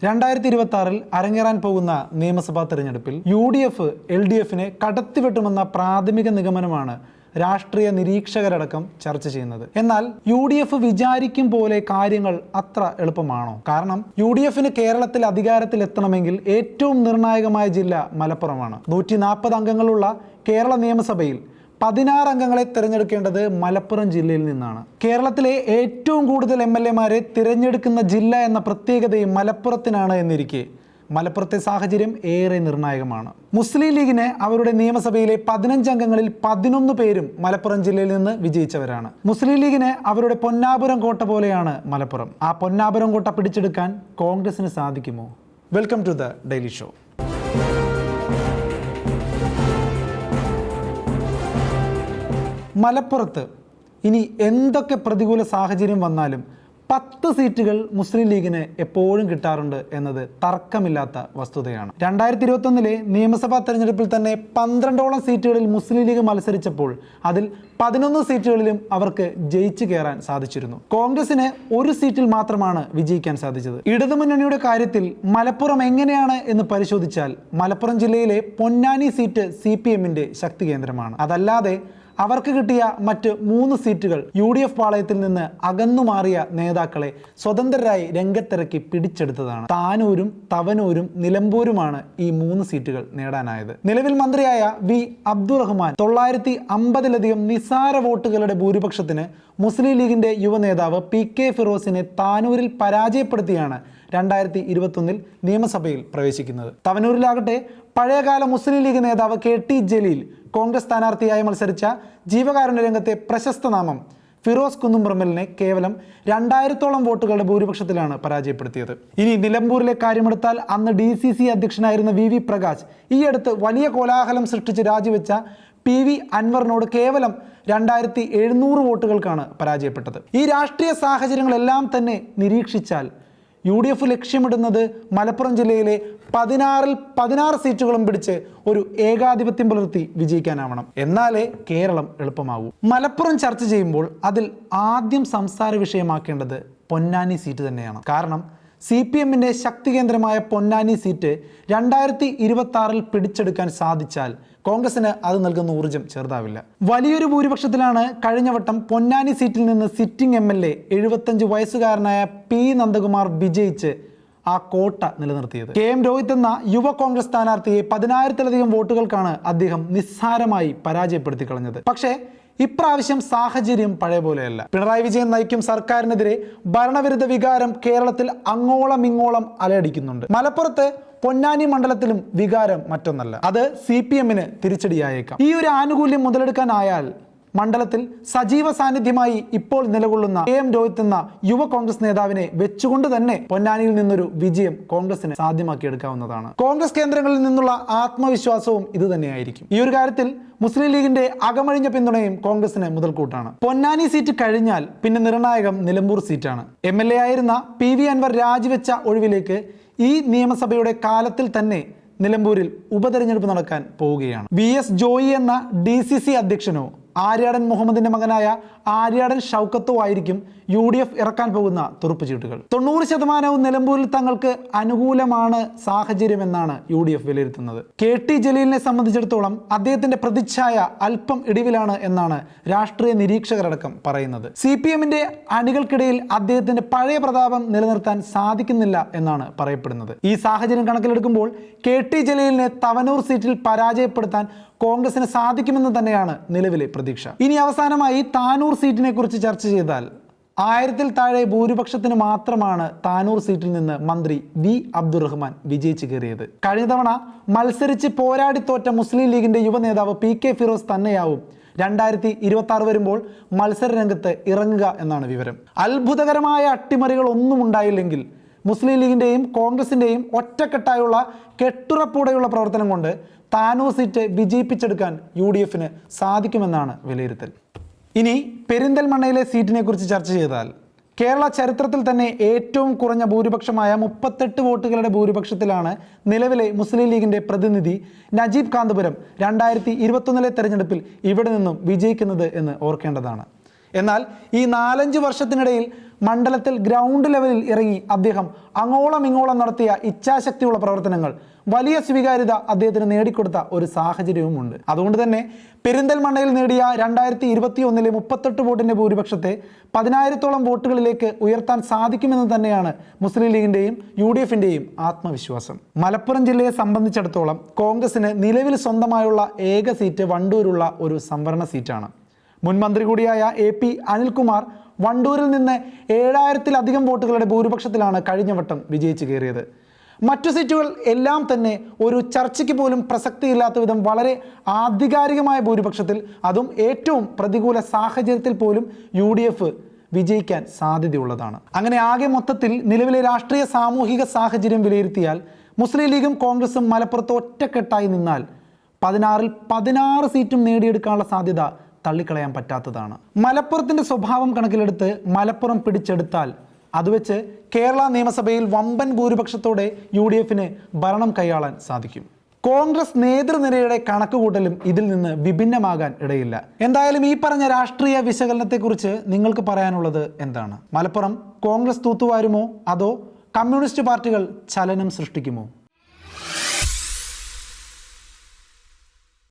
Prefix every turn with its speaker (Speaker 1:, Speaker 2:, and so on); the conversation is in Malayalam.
Speaker 1: 2026 അരങ്ങേറാൻ പോകുന്ന നിയമസഭാ തെരഞ്ഞെടുപ്പിൽ UDF LDFനെ കടത്തിവെട്ടുമെന്ന പ്രാഥമിക നിഗമനമാണ് രാഷ്ട്രീയ നിരീക്ഷകരടക്കം ചർച്ച ചെയ്യുന്നത്. എന്നാൽ UDF വിചാരിക്കും പോലെ കാര്യങ്ങൾ അത്ര എളുപ്പമാണോ? കാരണം UDFന് കേരളത്തിൽ അധികാരത്തിൽ എത്തണമെങ്കിൽ ഏറ്റവും നിർണായകമായ ജില്ല മലപ്പുറമാണ്. 140 അംഗങ്ങളുള്ള കേരള നിയമസഭയിൽ 16 അംഗങ്ങളെ തിരഞ്ഞെടുക്കേണ്ടത് മലപ്പുറം ജില്ലയിൽ നിന്നാണ്. കേരളത്തിലെ ഏറ്റവും കൂടുതൽ MLA-മാരെ തിരഞ്ഞെടുക്കുന്ന ജില്ല എന്ന പ്രത്യേകതയും മലപ്പുറത്തിനാണ് എന്നിരിക്കെ മലപ്പുറത്തെ സാഹചര്യം ഏറെ നിർണായകമാണ്. മുസ്ലിം ലീഗിന് അവരുടെ നിയമസഭയിലെ 15 അംഗങ്ങളിൽ 11 പേരും മലപ്പുറം ജില്ലയിൽ നിന്ന് വിജയിച്ചവരാണ്. മുസ്ലിം ലീഗിന് അവരുടെ പൊന്നാപുരം കോട്ട പോലെയാണ് മലപ്പുറം. ആ പൊന്നാപുരം കോട്ട പിടിച്ചെടുക്കാൻ കോൺഗ്രസിന് സാധിക്കുമോ? Welcome to the daily show. മലപ്പുറത്ത് ഇനി എന്തൊക്കെ പ്രതികൂല സാഹചര്യം വന്നാലും 10 സീറ്റുകൾ മുസ്ലിം ലീഗിന് എപ്പോഴും കിട്ടാറുണ്ട് എന്നത് തർക്കമില്ലാത്ത വസ്തുതയാണ്. 2021 നിയമസഭാ തെരഞ്ഞെടുപ്പിൽ തന്നെ 12ഓളം സീറ്റുകളിൽ മുസ്ലിം ലീഗ് മത്സരിച്ചപ്പോൾ അതിൽ 11 സീറ്റുകളിലും അവർക്ക് ജയിച്ചു കയറാൻ സാധിച്ചിരുന്നു. കോൺഗ്രസിന് 1 സീറ്റിൽ മാത്രമാണ് വിജയിക്കാൻ സാധിച്ചത്. ഇടതുമുന്നണിയുടെ കാര്യത്തിൽ മലപ്പുറം എങ്ങനെയാണ് എന്ന് പരിശോധിച്ചാൽ മലപ്പുറം ജില്ലയിലെ പൊന്നാനി സീറ്റ് CPM-ന്റെ ശക്തി കേന്ദ്രമാണ്. അതല്ലാതെ അവർക്ക് കിട്ടിയ മറ്റ് 3 സീറ്റുകൾ UDF പാളയത്തിൽ നിന്ന് അകന്നുമാറിയ നേതാക്കളെ സ്വതന്ത്രരായി രംഗത്തിറക്കി പിടിച്ചെടുത്തതാണ്. താനൂരും തവനൂരും നിലമ്പൂരുമാണ് ഈ 3 സീറ്റുകൾ നേടാനായത്. നിലവിൽ മന്ത്രിയായ V. അബ്ദുറഹ്മാൻ 950-ലധികം നിസ്സാര വോട്ടുകളുടെ ഭൂരിപക്ഷത്തിന് മുസ്ലിം ലീഗിന്റെ യുവനേതാവ് PK ഫിറോസിനെ താനൂരിൽ പരാജയപ്പെടുത്തിയാണ് 2021 നിയമസഭയിൽ പ്രവേശിക്കുന്നത്. തവനൂരിലാകട്ടെ പഴയകാല മുസ്ലിം ലീഗ് നേതാവ് KT ജലീൽ കോൺഗ്രസ് സ്ഥാനാർത്ഥിയായി മത്സരിച്ച ജീവകാരുണ്യ രംഗത്തെ പ്രശസ്ത നാമം ഫിറോസ് കുന്നുംപറമ്പലിനെ കേവലം 2000-ഓളം വോട്ടുകളുടെ ഭൂരിപക്ഷത്തിലാണ് പരാജയപ്പെടുത്തിയത്. ഇനി നിലമ്പൂരിലെ കാര്യമെടുത്താൽ അന്ന് DCC അധ്യക്ഷനായിരുന്ന VV പ്രകാശ് ഈ അടുത്ത് വലിയ കോലാഹലം സൃഷ്ടിച്ച് രാജിവെച്ച PV അൻവറിനോട് കേവലം 2700 വോട്ടുകൾക്കാണ് പരാജയപ്പെട്ടത്. ഈ രാഷ്ട്രീയ സാഹചര്യങ്ങളെല്ലാം തന്നെ നിരീക്ഷിച്ചാൽ UDF ലക്ഷ്യമിടുന്നത് മലപ്പുറം ജില്ലയിലെ 16 സീറ്റുകളും പിടിച്ച് ഒരു ഏകാധിപത്യം പുലർത്തി വിജയിക്കാനാവണം. എന്നാലേ കേരളം എളുപ്പമാകൂ. മലപ്പുറം ചർച്ച ചെയ്യുമ്പോൾ അതിൽ ആദ്യം സംസാര വിഷയമാക്കേണ്ടത് പൊന്നാനി സീറ്റ് തന്നെയാണ്. കാരണം CPM-ന്റെ ശക്തി കേന്ദ്രമായ പൊന്നാനി സീറ്റ് 2026 പിടിച്ചെടുക്കാൻ സാധിച്ചാൽ കോൺഗ്രസിന് അത് നൽകുന്ന ഊർജ്ജം ചെറുതാവില്ല. വലിയൊരു ഭൂരിപക്ഷത്തിലാണ് കഴിഞ്ഞവട്ടം പൊന്നാനി സീറ്റിൽ നിന്ന് സിറ്റിംഗ് MLA 75 വയസ്സുകാരനായ P. നന്ദകുമാർ വിജയിച്ച് ആ കോട്ട നിലനിർത്തിയത്. KM രോഹിത് എന്ന യുവ കോൺഗ്രസ് സ്ഥാനാർത്ഥിയെ 10,000-ലധികം വോട്ടുകൾക്കാണ് അദ്ദേഹം നിസ്സാരമായി പരാജയപ്പെടുത്തി കളഞ്ഞത്. പക്ഷേ ഇപ്രാവശ്യം സാഹചര്യം പഴയ പോലെയല്ല. പിണറായി വിജയൻ നയിക്കും സർക്കാരിനെതിരെ ഭരണവിരുദ്ധ വികാരം കേരളത്തിൽ അങ്ങോളം ഇങ്ങോളം അലയടിക്കുന്നുണ്ട്. മലപ്പുറത്ത് പൊന്നാനി മണ്ഡലത്തിലും വികാരം മറ്റൊന്നല്ല. അത് CPM-ന് തിരിച്ചടിയായേക്കാം. ഈ ഒരു ആനുകൂല്യം മുതലെടുക്കാനായാൽ മണ്ഡലത്തിൽ സജീവ സാന്നിധ്യമായി ഇപ്പോൾ നിലകൊള്ളുന്ന KM രോഹിത് എന്ന യുവ കോൺഗ്രസ് നേതാവിനെ വെച്ചുകൊണ്ട് തന്നെ പൊന്നാനിയിൽ നിന്നൊരു വിജയം കോൺഗ്രസിന് സാധ്യമാക്കിയെടുക്കാവുന്നതാണ്. കോൺഗ്രസ് കേന്ദ്രങ്ങളിൽ നിന്നുള്ള ആത്മവിശ്വാസവും ഇത് തന്നെയായിരിക്കും. ഈ ഒരു കാര്യത്തിൽ മുസ്ലിം ലീഗിന്റെ അകമഴിഞ്ഞ പിന്തുണയും കോൺഗ്രസിന് മുതൽക്കൂട്ടാണ്. പൊന്നാനി സീറ്റ് കഴിഞ്ഞാൽ പിന്നെ നിർണായകം നിലമ്പൂർ സീറ്റാണ്. MLA ആയിരുന്ന PV അൻവർ രാജിവെച്ച ഒഴിവിലേക്ക് ഈ നിയമസഭയുടെ കാലത്തിൽ തന്നെ നിലമ്പൂരിൽ ഉപതെരഞ്ഞെടുപ്പ് നടക്കാൻ പോവുകയാണ്. VS ജോയി എന്ന DCC അധ്യക്ഷനോ ആര്യാടൻ മുഹമ്മദിന്റെ മകനായ ആര്യാടൻ ഷൗക്കത്തോ ആയിരിക്കും UDF ഇറക്കാൻ പോകുന്ന തുറുപ്പ് ചീട്ടുകൾ. 90% നിലമ്പൂരിൽ തങ്ങൾക്ക് അനുകൂലമാണ് സാഹചര്യം എന്നാണ് UDF വിലയിരുത്തുന്നത്. KT ജലീലിനെ സംബന്ധിച്ചിടത്തോളം അദ്ദേഹത്തിന്റെ പ്രതിച്ഛായ അല്പം ഇടിവിലാണ് എന്നാണ് രാഷ്ട്രീയ നിരീക്ഷകരടക്കം പറയുന്നത്. CPM-ന്റെ അണികൾക്കിടയിൽ അദ്ദേഹത്തിന്റെ പഴയ പ്രതാപം നിലനിർത്താൻ സാധിക്കുന്നില്ല എന്നാണ് പറയപ്പെടുന്നത്. ഈ സാഹചര്യം കണക്കിലെടുക്കുമ്പോൾ KT ജലീലിനെ തവനൂർ സീറ്റിൽ പരാജയപ്പെടുത്താൻ കോൺഗ്രസിന് സാധിക്കുമെന്ന് തന്നെയാണ് നിലവിലെ പ്രതീക്ഷ. ഇനി അവസാനമായി താനൂർ സീറ്റിനെ കുറിച്ച് ചർച്ച ചെയ്താൽ 1000-ൽ താഴെ ഭൂരിപക്ഷത്തിന് മാത്രമാണ് താനൂർ സീറ്റിൽ നിന്ന് മന്ത്രി V. അബ്ദുറഹ്മാൻ വിജയിച്ചു കയറിയത്. കഴിഞ്ഞ തവണ മത്സരിച്ച് പോരാടി തോറ്റ മുസ്ലിം ലീഗിന്റെ യുവ നേതാവ് PK ഫിറോസ് തന്നെയാവും 2026 വരുമ്പോൾ മത്സര രംഗത്ത് ഇറങ്ങുക എന്നാണ് വിവരം. അത്ഭുതകരമായ അട്ടിമറികൾ ഒന്നും ഉണ്ടായില്ലെങ്കിൽ മുസ്ലിം ലീഗിന്റെയും കോൺഗ്രസിന്റെയും ഒറ്റക്കെട്ടായുള്ള കെട്ടുറപ്പോടെയുള്ള പ്രവർത്തനം കൊണ്ട് താനൂർ സീറ്റ് വിജയിപ്പിച്ചെടുക്കാൻ UDF-ന് സാധിക്കുമെന്നാണ് വിലയിരുത്തൽ. ഇനി പെരിന്തൽമണ്ണയിലെ സീറ്റിനെ കുറിച്ച് ചർച്ച ചെയ്താൽ കേരള ചരിത്രത്തിൽ തന്നെ ഏറ്റവും കുറഞ്ഞ ഭൂരിപക്ഷമായ 38 വോട്ടുകളുടെ ഭൂരിപക്ഷത്തിലാണ് നിലവിലെ മുസ്ലിം ലീഗിന്റെ പ്രതിനിധി നജീബ് കാന്തപുരം 2021 തെരഞ്ഞെടുപ്പിൽ ഇവിടെ നിന്നും വിജയിക്കുന്നത് എന്ന് ഓർക്കേണ്ടതാണ്. എന്നാൽ ഈ 4-5 വർഷത്തിനിടയിൽ മണ്ഡലത്തിൽ ഗ്രൗണ്ട് ലെവലിൽ ഇറങ്ങി അദ്ദേഹം അങ്ങോളം ഇങ്ങോളം നടത്തിയ ഇച്ഛാശക്തിയുള്ള പ്രവർത്തനങ്ങൾ വലിയ സ്വീകാര്യത അദ്ദേഹത്തിന് നേടിക്കൊടുത്ത ഒരു സാഹചര്യവുമുണ്ട്. അതുകൊണ്ട് തന്നെ പെരിന്തൽമണ്ണയിൽ നേടിയ 2021 38 വോട്ടിന്റെ ഭൂരിപക്ഷത്തെ 10,000-ഓളം വോട്ടുകളിലേക്ക് ഉയർത്താൻ സാധിക്കുമെന്ന് തന്നെയാണ് മുസ്ലിം ലീഗിന്റെയും UDFന്റെയും ആത്മവിശ്വാസം. മലപ്പുറം ജില്ലയെ സംബന്ധിച്ചിടത്തോളം കോൺഗ്രസിന് നിലവിൽ സ്വന്തമായുള്ള ഏക സീറ്റ് വണ്ടൂരുള്ള ഒരു സംവരണ സീറ്റാണ്. മുൻ മന്ത്രി കൂടിയായ AP അനിൽകുമാർ വണ്ടൂരിൽ നിന്ന് 7,000-ലധികം വോട്ടുകളുടെ ഭൂരിപക്ഷത്തിലാണ് കഴിഞ്ഞ വട്ടം വിജയിച്ചു കയറിയത്. മറ്റു സീറ്റുകൾ എല്ലാം തന്നെ ഒരു ചർച്ചയ്ക്ക് പോലും പ്രസക്തിയില്ലാത്ത വിധം വളരെ ആധികാരികമായ ഭൂരിപക്ഷത്തിൽ, അതും ഏറ്റവും പ്രതികൂല സാഹചര്യത്തിൽ പോലും UDF വിജയിക്കാൻ സാധ്യതയുള്ളതാണ്. അങ്ങനെ ആകെ മൊത്തത്തിൽ നിലവിലെ രാഷ്ട്രീയ സാമൂഹിക സാഹചര്യം വിലയിരുത്തിയാൽ മുസ്ലിം ലീഗും കോൺഗ്രസും മലപ്പുറത്ത് ഒറ്റക്കെട്ടായി നിന്നാൽ 16-ൽ 16 സീറ്റും നേടിയെടുക്കാനുള്ള സാധ്യത തള്ളിക്കളയാൻ പറ്റാത്തതാണ്. മലപ്പുറത്തിന്റെ സ്വഭാവം കണക്കിലെടുത്ത് മലപ്പുറം പിടിച്ചെടുത്താൽ അതുവെച്ച് കേരള നിയമസഭയിൽ വമ്പൻ ഭൂരിപക്ഷത്തോടെ UDFന് ഭരണം കൈയാളാൻ സാധിക്കും. കോൺഗ്രസ് നേതൃനിരയുടെ കണക്കുകൂട്ടലും ഇതിൽ നിന്ന് വിഭിന്നമാകാൻ ഇടയില്ല. എന്തായാലും ഈ പറഞ്ഞ രാഷ്ട്രീയ വിശകലനത്തെക്കുറിച്ച് നിങ്ങൾക്ക് പറയാനുള്ളത് എന്താണ്? മലപ്പുറം കോൺഗ്രസ് തൂത്തുവാരുമോ അതോ കമ്മ്യൂണിസ്റ്റ് പാർട്ടികൾ ചലനം സൃഷ്ടിക്കുമോ?